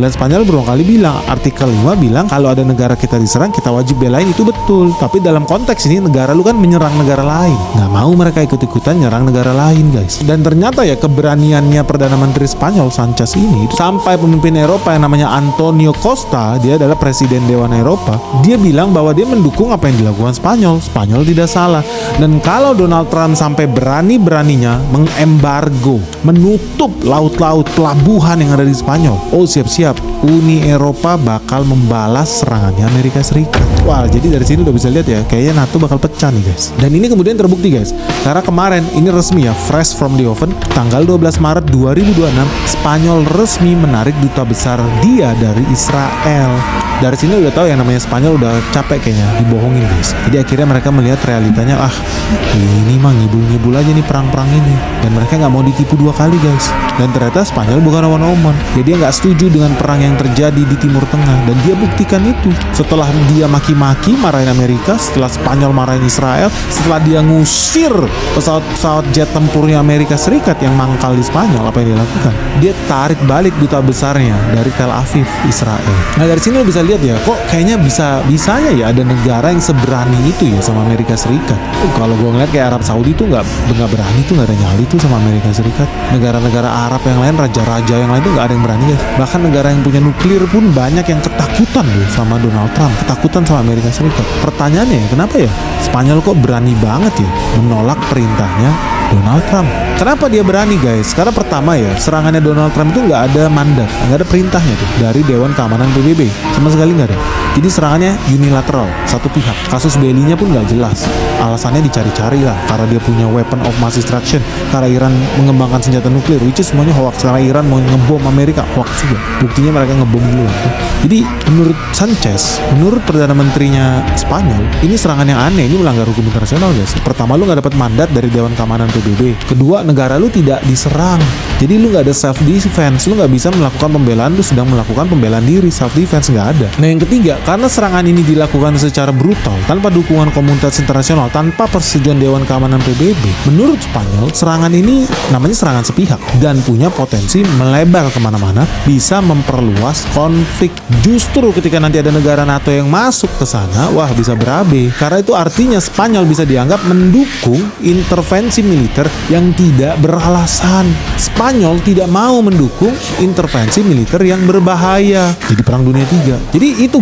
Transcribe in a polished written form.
Dan Spanyol berulang kali bilang, artikel 5 bilang kalau ada negara kita diserang, kita wajib belain, itu betul. Tapi dalam konteks ini negara lu kan menyerang negara lain. Nggak mau mereka ikut-ikutan nyerang negara lain, guys. Dan ternyata ya keberaniannya Perdana Menteri Spanyol Sanchez ini sampai pemimpin Eropa yang namanya Antonio Costa, dia adalah Presiden Dewan Eropa, dia bilang bahwa dia mendukung apa yang dilakukan Spanyol. Spanyol tidak salah. Dan kalau Donald Trump sampai berani-beraninya mengembargo, menutup laut-laut pelabuhan yang ada di Spanyol, oh siap-siap, Uni Eropa bakal membalas serangannya Amerika Serikat. Wah, jadi dari sini udah bisa lihat ya, kayaknya NATO bakal pecah nih, guys. Dan ini kemudian terbukti, guys. Karena kemarin ini resmi ya, fresh from the oven, tanggal 12 Maret 2026, Spanyol resmi menarik duta besar dia dari Israel. Dari sini udah tahu yang namanya Spanyol udah capek kayaknya dibohongin, guys. Jadi akhirnya mereka melihat realitanya, ini mah ngibul-ngibul aja nih perang-perang ini. Dan mereka nggak mau ditipu dua kali, guys. Dan ternyata Spanyol bukan omong-omong. Ya dia nggak setuju dengan perang yang terjadi di Timur Tengah, dan dia buktikan itu. Setelah dia maki-maki marahin Amerika, setelah Spanyol marahin Israel, setelah dia ngusir pesawat-pesawat jet tempurnya Amerika Serikat yang mangkal di Spanyol, apa yang dia lakukan? Dia tarik balik duta besarnya dari Tel Aviv, Israel. Nah dari sini lo bisa lihat ya, kok kayaknya bisanya ya ada negara yang seberani itu ya sama Amerika Serikat. Kalau gue ngeliat kayak Arab Saudi tuh nggak berani tuh, nggak ada nyali tuh sama Amerika Serikat. Negara-negara Arab yang lain, raja-raja yang lain tuh nggak ada yang berani, guys. Bahkan negara yang punya nuklir pun banyak yang ketakutan loh sama Donald Trump, ketakutan sama Amerika Serikat. Pertanyaannya, kenapa ya Spanyol kok berani banget ya menolak perintahnya Donald Trump? Kenapa dia berani, guys? Karena pertama ya, serangannya Donald Trump itu nggak ada mandat, nggak ada perintahnya tuh dari Dewan Keamanan PBB, sama sekali nggak ada. Jadi serangannya unilateral, satu pihak. Kasus bellinya pun nggak jelas. Alasannya dicari-cari lah, karena dia punya weapon of mass destruction, karena Iran mengembangkan senjata nuklir, which is semuanya hoax. Karena Iran mau ngebom Amerika, hoax juga. Buktinya mereka ngebom dulu. Jadi menurut Sanchez, menurut Perdana Menterinya Spanyol, ini serangan yang aneh, ini melanggar hukum internasional, guys. Pertama, lu nggak dapat mandat dari Dewan Keamanan PBB. Kedua, negara lu tidak diserang. Jadi lu nggak ada self defense, lu nggak bisa melakukan pembelaan, lu sedang melakukan pembelaan diri, self defense nggak ada. Nah yang ketiga, karena serangan ini dilakukan secara brutal, tanpa dukungan komunitas internasional, tanpa persetujuan Dewan Keamanan PBB, menurut Spanyol, serangan ini namanya serangan sepihak dan punya potensi melebar kemana-mana, bisa memperluas konflik. Justru ketika nanti ada negara NATO yang masuk ke sana, wah bisa berabe. Karena itu artinya Spanyol bisa dianggap mendukung intervensi militer yang tidak beralasan. Spanyol tidak mau mendukung intervensi militer yang berbahaya. Jadi perang dunia 3. Jadi itu